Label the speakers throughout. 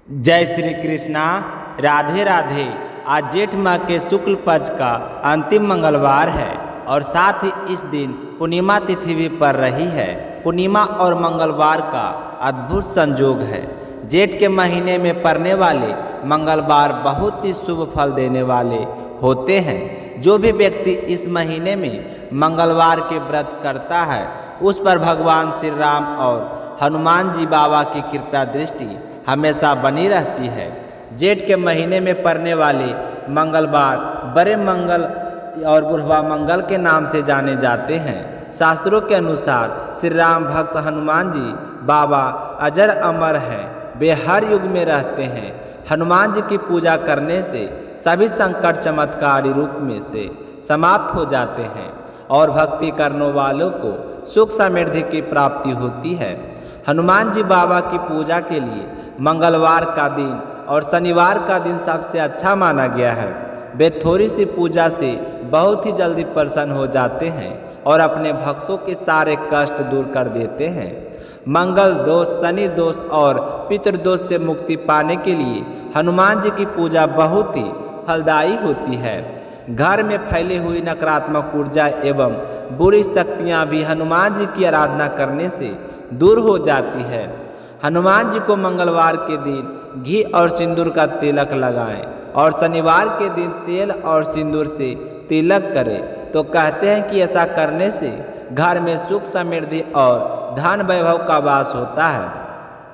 Speaker 1: जय श्री कृष्णा। राधे राधे। आज जेठ माह के शुक्ल पक्ष का अंतिम मंगलवार है और साथ ही इस दिन पूर्णिमा तिथि भी पड़ रही है। पूर्णिमा और मंगलवार का अद्भुत संयोग है। जेठ के महीने में पड़ने वाले मंगलवार बहुत ही शुभ फल देने वाले होते हैं। जो भी व्यक्ति इस महीने में मंगलवार के व्रत करता है उस पर भगवान श्री राम और हनुमान जी बाबा की कृपा दृष्टि हमेशा बनी रहती है। जेठ के महीने में पड़ने वाले मंगलवार बड़े मंगल और बुढ़वा मंगल के नाम से जाने जाते हैं। शास्त्रों के अनुसार श्री राम भक्त हनुमान जी बाबा अजर अमर हैं। वे हर युग में रहते हैं। हनुमान जी की पूजा करने से सभी संकट चमत्कारी रूप में से समाप्त हो जाते हैं और भक्ति करने वालों को सुख समृद्धि की प्राप्ति होती है। हनुमान जी बाबा की पूजा के लिए मंगलवार का दिन और शनिवार का दिन सबसे अच्छा माना गया है। वे थोड़ी सी पूजा से बहुत ही जल्दी प्रसन्न हो जाते हैं और अपने भक्तों के सारे कष्ट दूर कर देते हैं। मंगल दोष, शनि दोष और पितृदोष से मुक्ति पाने के लिए हनुमान जी की पूजा बहुत ही फलदायी होती है। घर में फैली हुई नकारात्मक ऊर्जा एवं बुरी शक्तियाँ भी हनुमान जी की आराधना करने से दूर हो जाती है। हनुमान जी को मंगलवार के दिन घी और सिंदूर का तिलक लगाएं और शनिवार के दिन तेल और सिंदूर से तिलक करें। तो कहते हैं कि ऐसा करने से घर में सुख समृद्धि और धन वैभव का वास होता है।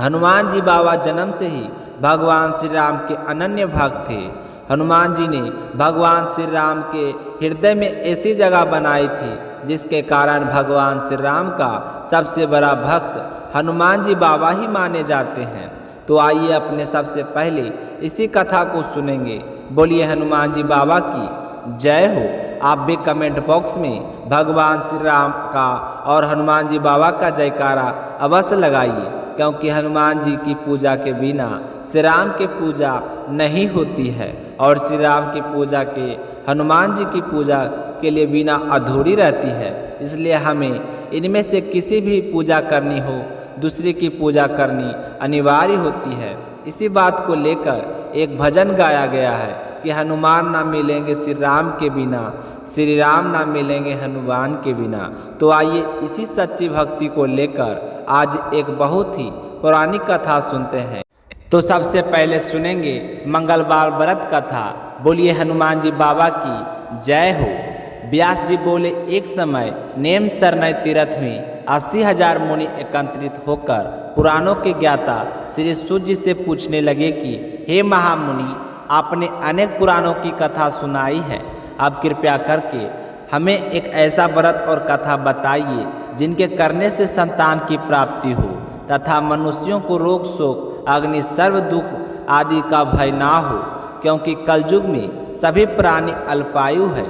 Speaker 1: हनुमान जी बाबा जन्म से ही भगवान श्री राम के अनन्य भक्त थे। हनुमान जी ने भगवान श्री राम के हृदय में ऐसी जगह बनाई थी जिसके कारण भगवान श्री राम का सबसे बड़ा भक्त हनुमान जी बाबा ही माने जाते हैं। तो आइए अपने सबसे पहले इसी कथा को सुनेंगे। बोलिए हनुमान जी बाबा की जय हो। आप भी कमेंट बॉक्स में भगवान श्री राम का और हनुमान जी बाबा का जयकारा अवश्य लगाइए, क्योंकि हनुमान जी की पूजा के बिना श्री राम की पूजा नहीं होती है और श्री राम की पूजा के हनुमान जी की पूजा के लिए बिना अधूरी रहती है। इसलिए हमें इनमें से किसी भी पूजा करनी हो, दूसरे की पूजा करनी अनिवार्य होती है। इसी बात को लेकर एक भजन गाया गया है कि हनुमान ना मिलेंगे श्री राम के बिना, श्री राम ना मिलेंगे हनुमान के बिना। तो आइए इसी सच्ची भक्ति को लेकर आज एक बहुत ही पौराणिक कथा सुनते हैं। तो सबसे पहले सुनेंगे मंगलवार व्रत कथा। बोलिए हनुमान जी बाबा की जय हो। व्यास जी बोले, एक समय नेम सरनय तीर्थ में 80,000 मुनि एकत्रित होकर पुराणों के ज्ञाता श्री सूत जी से पूछने लगे कि हे महामुनि, आपने अनेक पुराणों की कथा सुनाई है। अब कृपया करके हमें एक ऐसा व्रत और कथा बताइए जिनके करने से संतान की प्राप्ति हो तथा मनुष्यों को रोग शोक अग्नि सर्व दुख आदि का भय ना हो, क्योंकि कलयुग में सभी प्राणी अल्पायु है।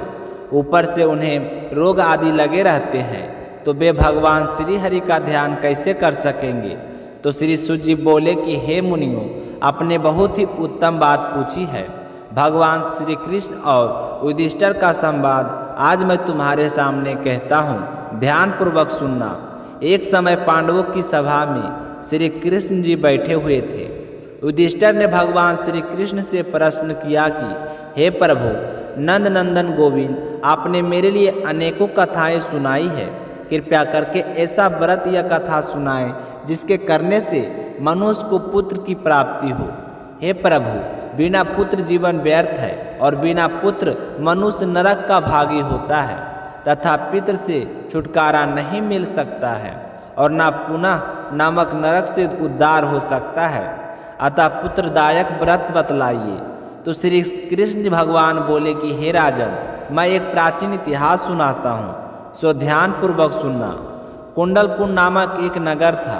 Speaker 1: ऊपर से उन्हें रोग आदि लगे रहते हैं, तो वे भगवान श्री हरि का ध्यान कैसे कर सकेंगे। तो श्री सूत जी बोले कि हे मुनियों, आपने बहुत ही उत्तम बात पूछी है। भगवान श्री कृष्ण और युधिष्ठिर का संवाद आज मैं तुम्हारे सामने कहता हूँ, ध्यान पूर्वक सुनना। एक समय पांडवों की सभा में श्री कृष्ण जी बैठे हुए थे। युधिष्ठिर ने भगवान श्री कृष्ण से प्रश्न किया कि हे प्रभु नंद नंदन गोविंद, आपने मेरे लिए अनेकों कथाएं सुनाई है। कृपया करके ऐसा व्रत या कथा सुनाएं जिसके करने से मनुष्य को पुत्र की प्राप्ति हो। हे प्रभु, बिना पुत्र जीवन व्यर्थ है और बिना पुत्र मनुष्य नरक का भागी होता है तथा पितृ से छुटकारा नहीं मिल सकता है और ना पुनः नामक नरक से उद्धार हो सकता है। अतः पुत्रदायक व्रत बतलाइए। तो श्री कृष्ण भगवान बोले कि हे राजन, मैं एक प्राचीन इतिहास सुनाता हूँ, सो ध्यान पूर्वक सुनना। कुंडलपुर नामक एक नगर था।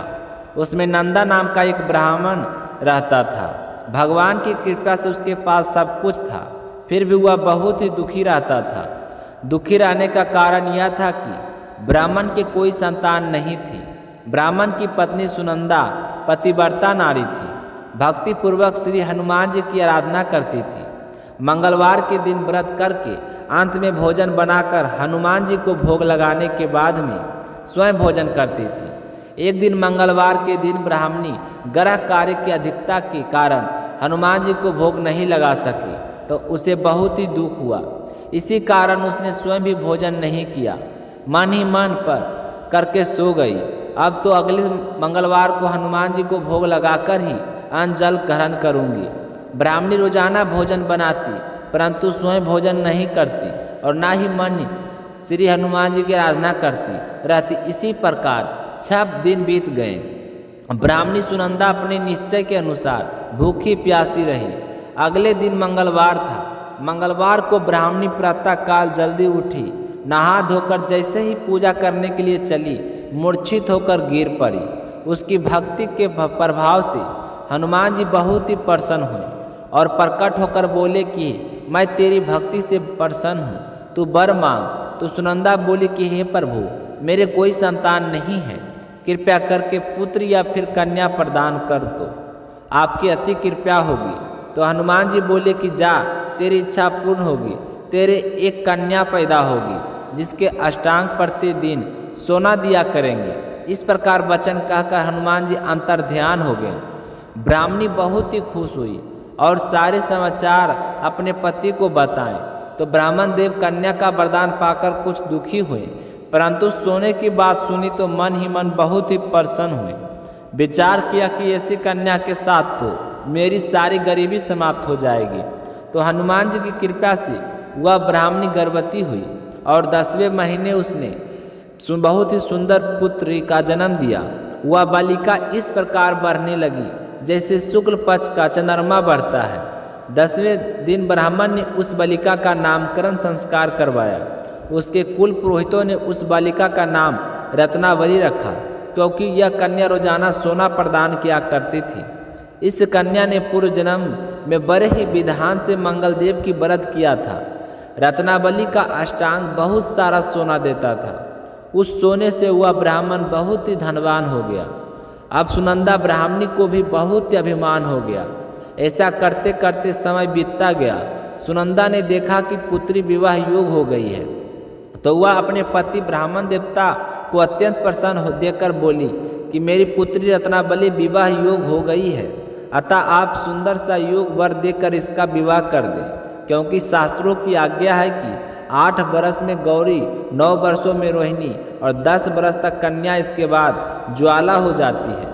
Speaker 1: उसमें नंदा नाम का एक ब्राह्मण रहता था। भगवान की कृपा से उसके पास सब कुछ था, फिर भी वह बहुत ही दुखी रहता था। दुखी रहने का कारण यह था कि ब्राह्मण के कोई संतान नहीं थी। ब्राह्मण की पत्नी सुनंदा पतिव्रता नारी थी, भक्ति पूर्वक श्री हनुमान जी की आराधना करती थी। मंगलवार के दिन व्रत करके अंत में भोजन बनाकर हनुमान जी को भोग लगाने के बाद में स्वयं भोजन करती थी।
Speaker 2: एक दिन मंगलवार के दिन ब्राह्मणी ग्रह कार्य की अधिकता के कारण हनुमान जी को भोग नहीं लगा सकी, तो उसे बहुत ही दुख हुआ। इसी कारण उसने स्वयं भी भोजन नहीं किया, मन ही मन पर करके सो गई। अब तो अगले मंगलवार को हनुमान जी को भोग लगाकर ही अन्न जल ग्रहण करूंगी। ब्राह्मणी रोजाना भोजन बनाती, परंतु स्वयं भोजन नहीं करती और ना ही मन श्री हनुमान जी की आराधना करती रहती। इसी प्रकार 6 दिन बीत गए। ब्राह्मणी सुनंदा अपने निश्चय के अनुसार भूखी प्यासी रही। अगले दिन मंगलवार था। मंगलवार को ब्राह्मणी प्रातः काल जल्दी उठी, नहा धोकर जैसे ही पूजा करने के लिए चली, मूर्छित होकर गिर पड़ी। उसकी भक्ति के प्रभाव से हनुमान जी बहुत ही प्रसन्न हुए और प्रकट होकर बोले कि मैं तेरी भक्ति से प्रसन्न हूँ, तू वर मांग। तो सुनंदा बोली कि हे प्रभु, मेरे कोई संतान नहीं है, कृपया करके पुत्र या फिर कन्या प्रदान कर दो, आपकी अति कृपा होगी। तो हनुमान जी बोले कि जा, तेरी इच्छा पूर्ण होगी, तेरे एक कन्या पैदा होगी जिसके अष्टांग प्रतिदिन सोना दिया करेंगे। इस प्रकार वचन कहकर हनुमान जी अंतर्ध्यान हो गए। ब्राह्मणी बहुत ही खुश हुई और सारे समाचार अपने पति को बताएं। तो ब्राह्मण देव कन्या का वरदान पाकर कुछ दुखी हुए, परंतु सोने की बात सुनी तो मन ही मन बहुत ही प्रसन्न हुए। विचार किया कि ऐसी कन्या के साथ तो मेरी सारी गरीबी समाप्त हो जाएगी। तो हनुमान जी की कृपा से वह ब्राह्मणी गर्भवती हुई और 10वें महीने उसने बहुत ही सुंदर पुत्र का जन्म दिया। वह बालिका इस प्रकार बढ़ने लगी जैसे शुक्ल पक्ष का चंद्रमा बढ़ता है। 10वें दिन ब्राह्मण ने उस बालिका का नामकरण संस्कार करवाया। उसके कुल पुरोहितों ने उस बालिका का नाम रत्नावली रखा, क्योंकि यह कन्या रोजाना सोना प्रदान किया करती थी। इस कन्या ने पूर्व जन्म में बड़े ही विधान से मंगलदेव की व्रत किया था। रत्नावली का अष्टांग बहुत सारा सोना देता था। उस सोने से वह ब्राह्मण बहुत ही धनवान हो गया। अब सुनंदा ब्राह्मणी को भी बहुत ही अभिमान हो गया। ऐसा करते करते समय बीतता गया। सुनंदा ने देखा कि पुत्री विवाह योग हो गई है, तो वह अपने पति ब्राह्मण देवता को अत्यंत प्रसन्न देकर बोली कि मेरी पुत्री रत्नावली विवाह योग हो गई है, अतः आप सुंदर सा योग वर देकर इसका विवाह कर दें, क्योंकि शास्त्रों की आज्ञा है कि 8 वर्ष में गौरी, 9 वर्षों में रोहिणी और 10 वर्ष तक कन्या, इसके बाद ज्वाला हो जाती है।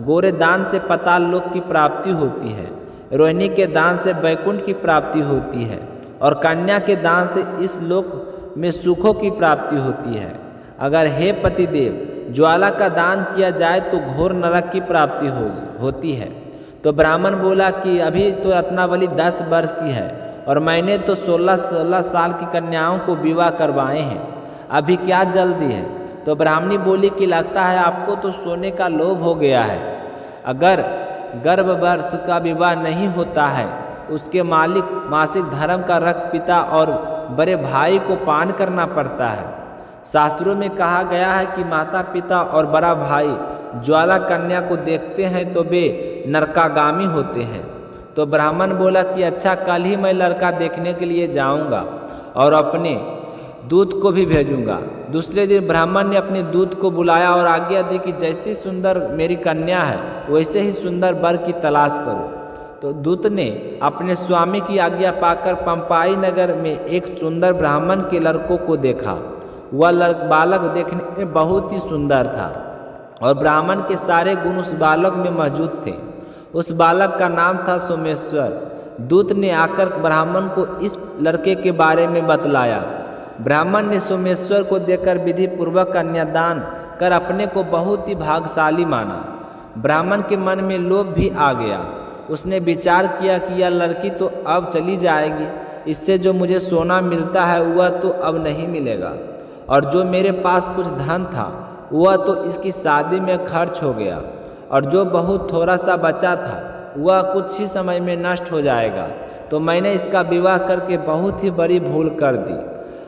Speaker 2: गोरे दान से पाताल लोक की प्राप्ति होती है, रोहिणी के दान से वैकुंठ की प्राप्ति होती है और कन्या के दान से इस लोक में सुखों की प्राप्ति होती है। अगर हे पतिदेव ज्वाला का दान किया जाए तो घोर नरक की प्राप्ति होती है। तो ब्राह्मण बोला कि अभी तो रत्नावली 10 वर्ष की है और मैंने तो 16 साल की कन्याओं को विवाह करवाए हैं, अभी क्या जल्दी है। तो ब्राह्मणी बोली कि लगता है आपको तो सोने का लोभ हो गया है। अगर गर्भवर्ष का विवाह नहीं होता है, उसके मालिक मासिक धर्म का रक्त पिता और बड़े भाई को पान करना पड़ता है। शास्त्रों में कहा गया है कि माता पिता और बड़ा भाई ज्वाला कन्या को देखते हैं तो वे नरकागामी होते हैं। तो ब्राह्मण बोला कि अच्छा, कल ही मैं लड़का देखने के लिए जाऊंगा और अपने दूत को भी भेजूंगा। दूसरे दिन ब्राह्मण ने अपने दूत को बुलाया और आज्ञा दी कि जैसी सुंदर मेरी कन्या है वैसे ही सुंदर वर की तलाश करो। तो दूत ने अपने स्वामी की आज्ञा पाकर पंपाई नगर में एक सुंदर ब्राह्मण के लड़कों को देखा। वह बालक देखने में बहुत ही सुंदर था और ब्राह्मण के सारे गुण उस बालक में मौजूद थे। उस बालक का नाम था सोमेश्वर। दूत ने आकर ब्राह्मण को इस लड़के के बारे में बतलाया। ब्राह्मण ने सोमेश्वर को देखकर विधि पूर्वक कन्यादान कर अपने को बहुत ही भाग्यशाली माना। ब्राह्मण के मन में लोभ भी आ गया। उसने विचार किया कि यह लड़की तो अब चली जाएगी, इससे जो मुझे सोना मिलता है वह तो अब नहीं मिलेगा, और जो मेरे पास कुछ धन था वह तो इसकी शादी में खर्च हो गया, और जो बहुत थोड़ा सा बचा था वह कुछ ही समय में नष्ट हो जाएगा। तो मैंने इसका विवाह करके बहुत ही बड़ी भूल कर दी।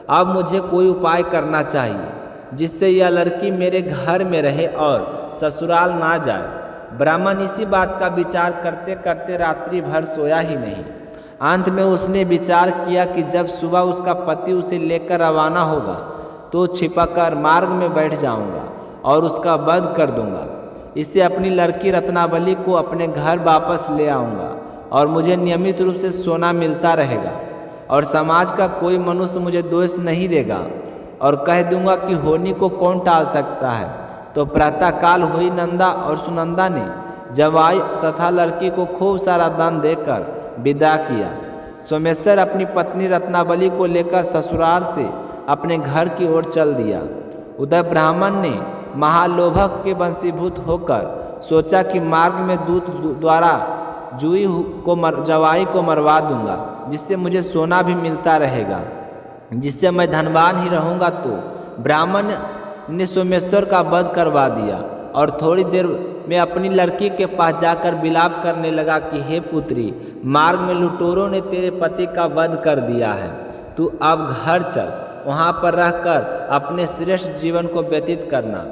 Speaker 2: अब मुझे कोई उपाय करना चाहिए जिससे यह लड़की मेरे घर में रहे और ससुराल ना जाए। ब्राह्मण इसी बात का विचार करते करते रात्रि भर सोया ही नहीं। अंत में उसने विचार किया कि जब सुबह उसका पति उसे लेकर रवाना होगा तो छिपकर मार्ग में बैठ जाऊंगा और उसका वध कर दूंगा। इससे अपनी लड़की रत्नावली को अपने घर वापस ले आऊँगा और मुझे नियमित रूप से सोना मिलता रहेगा और समाज का कोई मनुष्य मुझे दोष नहीं देगा और कह दूंगा कि होनी को कौन टाल सकता है। तो प्रातःकाल हुई नंदा और सुनंदा ने जवाई तथा लड़की को खूब सारा दान देकर विदा किया। सोमेश्वर अपनी पत्नी रत्नावली को लेकर ससुराल से अपने घर की ओर चल दिया। उधर ब्राह्मण ने महालोभक के वंशीभूत होकर सोचा कि मार्ग में दूत द्वारा जवाई को मरवा दूंगा, जिससे मुझे सोना भी मिलता रहेगा, जिससे मैं धनवान ही रहूँगा। तो ब्राह्मण ने सोमेश्वर का वध करवा दिया और थोड़ी देर में अपनी लड़की के पास जाकर विलाप करने लगा कि हे पुत्री, मार्ग में लुटेरों ने तेरे पति का वध कर दिया है। तू अब घर चल, वहाँ पर रहकर अपने श्रेष्ठ जीवन को व्यतीत करना।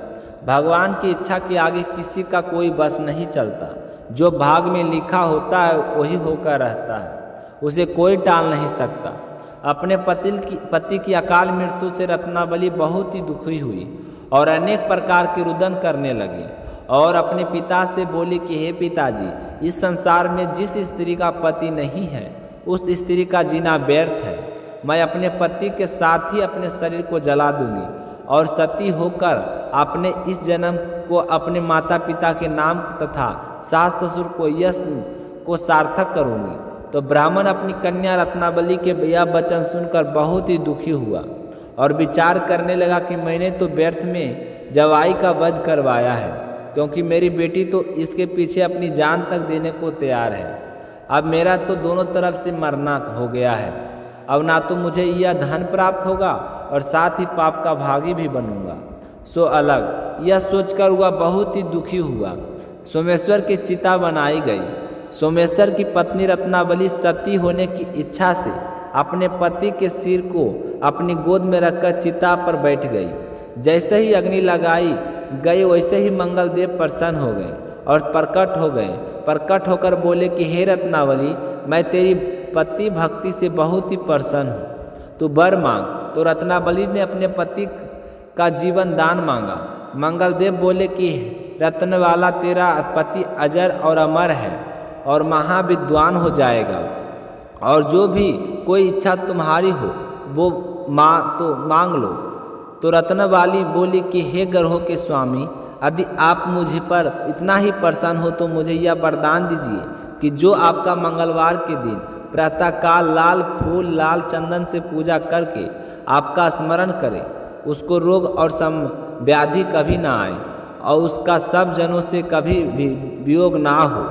Speaker 2: भगवान की इच्छा के आगे किसी का कोई बस नहीं चलता। जो भाग में लिखा होता है वही होकर रहता है, उसे कोई टाल नहीं सकता। अपने पति की अकाल मृत्यु से रत्नावली बहुत ही दुखी हुई और अनेक प्रकार के रुदन करने लगी और अपने पिता से बोली कि हे पिताजी, इस संसार में जिस स्त्री का पति नहीं है उस स्त्री का जीना व्यर्थ है। मैं अपने पति के साथ ही अपने शरीर को जला दूंगी और सती होकर अपने इस जन्म को अपने माता पिता के नाम तथा सास ससुर को यश को सार्थक करूंगी। तो ब्राह्मण अपनी कन्या रत्नावली के यह वचन सुनकर बहुत ही दुखी हुआ और विचार करने लगा कि मैंने तो व्यर्थ में जवाई का वध करवाया है, क्योंकि मेरी बेटी तो इसके पीछे अपनी जान तक देने को तैयार है। अब मेरा तो दोनों तरफ से मरना हो गया है। अब ना तो मुझे यह धन प्राप्त होगा और साथ ही पाप का भागी भी बनूंगा। सो अलग यह सोचकर वह बहुत ही दुखी हुआ। सोमेश्वर की चिता बनाई गई। सोमेश्वर की पत्नी रत्नावली सती होने की इच्छा से अपने पति के सिर को अपनी गोद में रखकर चिता पर बैठ गई। जैसे ही अग्नि लगाई गई वैसे ही मंगलदेव प्रसन्न हो गए और प्रकट होकर बोले कि हे रत्नावली, मैं तेरी पति भक्ति से बहुत ही प्रसन्न हूँ, तू वर मांग। तो रत्नावली ने अपने पति का जीवन दान मांगा। मंगलदेव बोले कि रत्नवाला, तेरा पति अजर और अमर है और महाविद्वान हो जाएगा और जो भी कोई इच्छा तुम्हारी हो वो मांग लो। तो रत्नवाली बोली कि हे ग्रहों के स्वामी, यदि आप मुझे पर इतना ही प्रसन्न हो तो मुझे यह वरदान दीजिए कि जो आपका मंगलवार के दिन प्रातःकाल लाल फूल लाल चंदन से पूजा करके आपका स्मरण करे, उसको रोग और व्याधि कभी ना आए और उसका सब जनों से कभी भी वियोग ना हो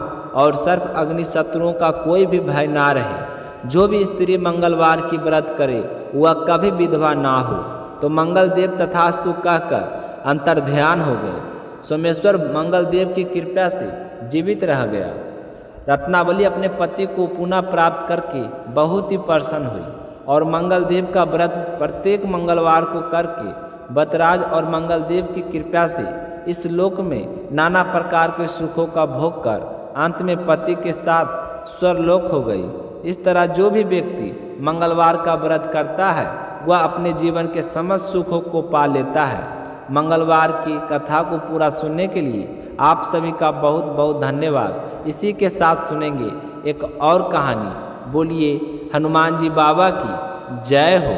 Speaker 2: और सर्प अग्नि शत्रुओं का कोई भी भय ना रहे। जो भी स्त्री मंगलवार की व्रत करे वह कभी विधवा ना हो। तो मंगलदेव तथास्तु कहकर अंतर्ध्यान हो गए। सोमेश्वर मंगलदेव की कृपा से जीवित रह गया। रत्नावली अपने पति को पुनः प्राप्त करके बहुत ही प्रसन्न हुई और मंगलदेव का व्रत प्रत्येक मंगलवार को करके बतराज और मंगलदेव की कृपा से इस लोक में नाना प्रकार के सुखों का भोग कर अंत में पति के साथ स्वर्लोक हो गई। इस तरह जो भी व्यक्ति मंगलवार का व्रत करता है वह अपने जीवन के समस्त सुखों को पा लेता है। मंगलवार की कथा को पूरा सुनने के लिए आप सभी का बहुत बहुत धन्यवाद। इसी के साथ सुनेंगे एक और कहानी। बोलिए हनुमान जी बाबा की जय हो।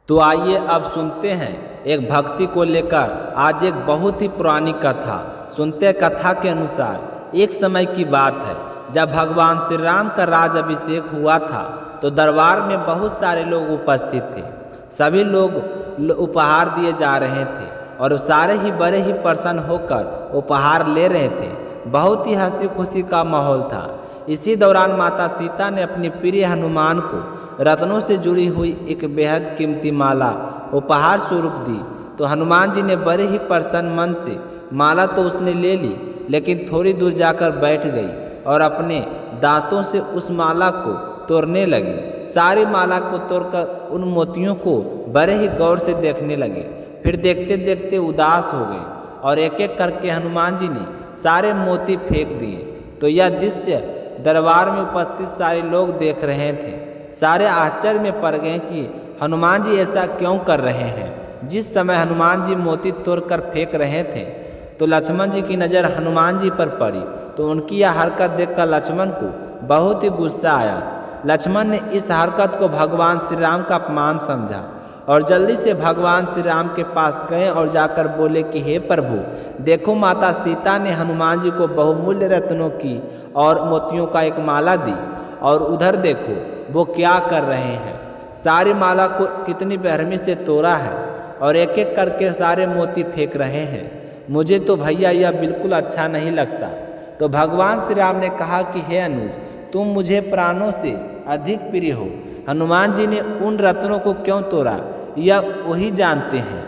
Speaker 2: तो आइए अब सुनते हैं एक भक्ति को लेकर आज एक बहुत ही पुरानी कथा। सुनते कथा के अनुसार एक समय की बात है जब भगवान श्री राम का राज अभिषेक हुआ था तो दरबार में बहुत सारे लोग उपस्थित थे। सभी लोग उपहार दिए जा रहे थे और सारे ही बड़े ही प्रसन्न होकर उपहार ले रहे थे। बहुत ही हंसी खुशी का माहौल था। इसी दौरान माता सीता ने अपने प्रिय हनुमान को रत्नों से जुड़ी हुई एक बेहद कीमती माला उपहार स्वरूप दी। तो हनुमान जी ने बड़े ही प्रसन्न मन से माला तो उसने ले ली, लेकिन थोड़ी दूर जाकर बैठ गई और अपने दांतों से उस माला को तोड़ने लगी। सारी माला को तोड़कर उन मोतियों को बड़े ही गौर से देखने लगे। फिर देखते देखते उदास हो गए और एक एक करके हनुमान जी ने सारे मोती फेंक दिए। तो यह दृश्य दरबार में उपस्थित सारे लोग देख रहे थे। सारे आश्चर्य में पड़ गए कि हनुमान जी ऐसा क्यों कर रहे हैं। जिस समय हनुमान जी मोती तोड़कर फेंक रहे थे तो लक्ष्मण जी की नज़र हनुमान जी पर पड़ी तो उनकी यह हरकत देखकर लक्ष्मण को बहुत ही गुस्सा आया। लक्ष्मण ने इस हरकत को भगवान श्री राम का अपमान समझा और जल्दी से भगवान श्री राम के पास गए और जाकर बोले कि हे प्रभु, देखो माता सीता ने हनुमान जी को बहुमूल्य रत्नों की और मोतियों का एक माला दी, और उधर देखो वो क्या कर रहे हैं। सारी माला को कितनी बेरहमी से तोड़ा है और एक एक करके सारे मोती फेंक रहे हैं। मुझे तो भैया यह बिल्कुल अच्छा नहीं लगता। तो भगवान श्री राम ने कहा कि हे अनुज, तुम मुझे प्राणों से अधिक प्रिय हो। हनुमान जी ने उन रत्नों को क्यों तोड़ा यह वही जानते हैं,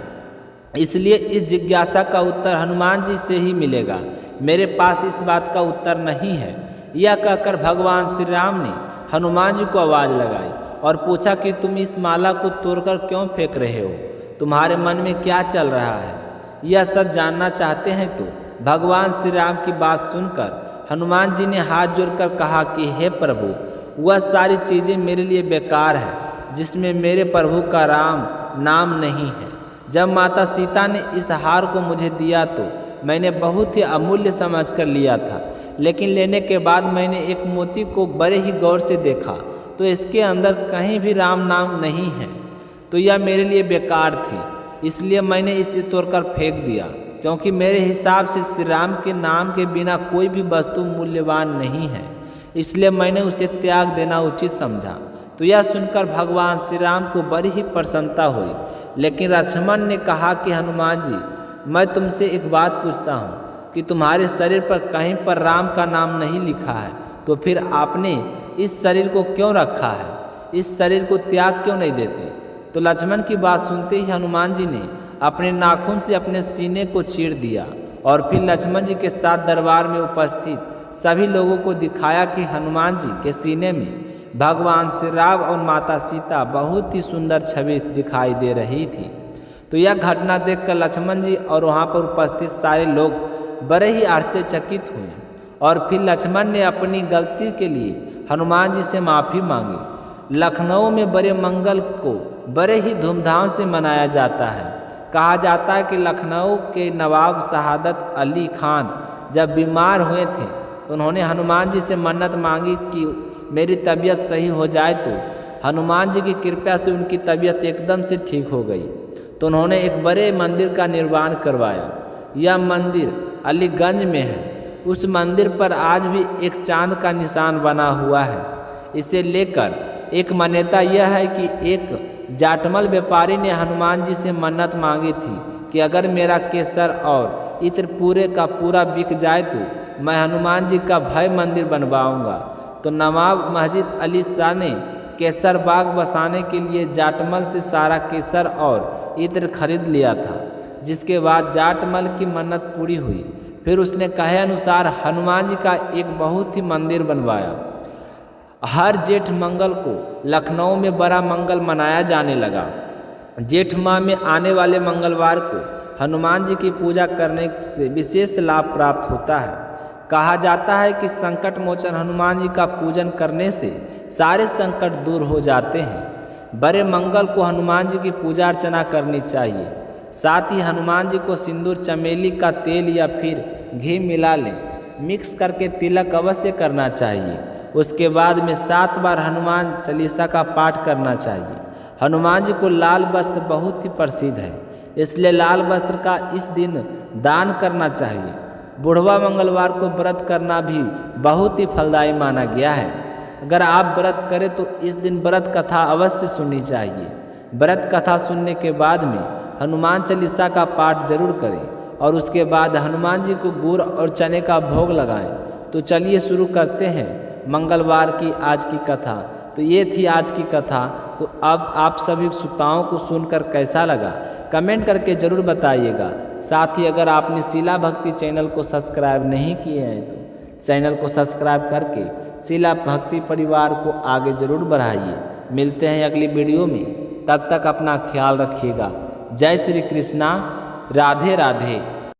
Speaker 2: इसलिए इस जिज्ञासा का उत्तर हनुमान जी से ही मिलेगा। मेरे पास इस बात का उत्तर नहीं है। यह कहकर भगवान श्री राम ने हनुमान जी को आवाज़ लगाई और पूछा कि तुम इस माला को तोड़कर क्यों फेंक रहे हो, तुम्हारे मन में क्या चल रहा है। यह सब जानना चाहते हैं तो भगवान श्री राम की बात सुनकर हनुमान जी ने हाथ जोड़कर कहा कि हे प्रभु, वह सारी चीज़ें मेरे लिए बेकार है जिसमें मेरे प्रभु का राम नाम नहीं है। जब माता सीता ने इस हार को मुझे दिया तो मैंने बहुत ही अमूल्य समझकर लिया था, लेकिन लेने के बाद मैंने एक मोती को बड़े ही गौर से देखा तो इसके अंदर कहीं भी राम नाम नहीं है, तो यह मेरे लिए बेकार थी, इसलिए मैंने इसे तोड़कर फेंक दिया, क्योंकि मेरे हिसाब से श्री राम के नाम के बिना कोई भी वस्तु मूल्यवान नहीं है, इसलिए मैंने उसे त्याग देना उचित समझा। तो यह सुनकर भगवान श्री राम को बड़ी ही प्रसन्नता हुई। लेकिन लक्ष्मण ने कहा कि हनुमान जी, मैं तुमसे एक बात पूछता हूँ कि तुम्हारे शरीर पर कहीं पर राम का नाम नहीं लिखा है, तो फिर आपने इस शरीर को क्यों रखा है, इस शरीर को त्याग क्यों नहीं देते। तो लक्ष्मण की बात सुनते ही हनुमान जी ने अपने नाखून से अपने सीने को चीर दिया और फिर लक्ष्मण जी के साथ दरबार में उपस्थित सभी लोगों को दिखाया कि हनुमान जी के सीने में भगवान श्री राम और माता सीता बहुत ही सुंदर छवि दिखाई दे रही थी। तो यह घटना देखकर लक्ष्मण जी और वहाँ पर उपस्थित सारे लोग बड़े ही आश्चर्यचकित हुए और फिर लक्ष्मण ने अपनी गलती के लिए हनुमान जी से माफ़ी मांगी। लखनऊ में बड़े मंगल को बड़े ही धूमधाम से मनाया जाता है। कहा जाता है कि लखनऊ के नवाब शहादत अली खान जब बीमार हुए थे तो उन्होंने हनुमान जी से मन्नत मांगी कि मेरी तबीयत सही हो जाए, तो हनुमान जी की कृपा से उनकी तबीयत एकदम से ठीक हो गई। तो उन्होंने एक बड़े मंदिर का निर्माण करवाया। यह मंदिर अलीगंज में है। उस मंदिर पर आज भी एक चांद का निशान बना हुआ है। इसे लेकर एक मान्यता यह है कि एक जाटमल व्यापारी ने हनुमान जी से मन्नत मांगी थी कि अगर मेरा केसर और इत्र पूरे का पूरा बिक जाए तो मैं हनुमान जी का भव्य मंदिर बनवाऊंगा। तो नवाब मस्जिद अली शाह ने केसर बाग बसाने के लिए जाटमल से सारा केसर और इत्र खरीद लिया था, जिसके बाद जाटमल की मन्नत पूरी हुई। फिर उसने कहे अनुसार हनुमान जी का एक बहुत ही मंदिर बनवाया। हर जेठ मंगल को लखनऊ में बड़ा मंगल मनाया जाने लगा। जेठ माह में आने वाले मंगलवार को हनुमान जी की पूजा करने से विशेष लाभ प्राप्त होता है। कहा जाता है कि संकट मोचन हनुमान जी का पूजन करने से सारे संकट दूर हो जाते हैं। बड़े मंगल को हनुमान जी की पूजा अर्चना करनी चाहिए। साथ ही हनुमान जी को सिंदूर चमेली का तेल या फिर घी मिला लें, मिक्स करके तिलक अवश्य करना चाहिए। उसके बाद में 7 बार हनुमान चालीसा का पाठ करना चाहिए। हनुमान जी को लाल वस्त्र बहुत ही प्रसिद्ध है, इसलिए लाल वस्त्र का इस दिन दान करना चाहिए। बुढ़वा मंगलवार को व्रत करना भी बहुत ही फलदायी माना गया है। अगर आप व्रत करें तो इस दिन व्रत कथा अवश्य सुननी चाहिए। व्रत कथा सुनने के बाद में हनुमान चालीसा का पाठ जरूर करें और उसके बाद हनुमान जी को गुड़ और चने का भोग लगाएं। तो चलिए शुरू करते हैं मंगलवार की आज की कथा। तो ये थी आज की कथा। तो अब आप सभी श्रोताओं को सुनकर कैसा लगा कमेंट करके ज़रूर बताइएगा। साथ ही अगर आपने शिला भक्ति चैनल को सब्सक्राइब नहीं किए हैं तो चैनल को सब्सक्राइब करके शिला भक्ति परिवार को आगे ज़रूर बढ़ाइए। मिलते हैं अगली वीडियो में, तब तक अपना ख्याल रखिएगा। जय श्री कृष्णा, राधे राधे।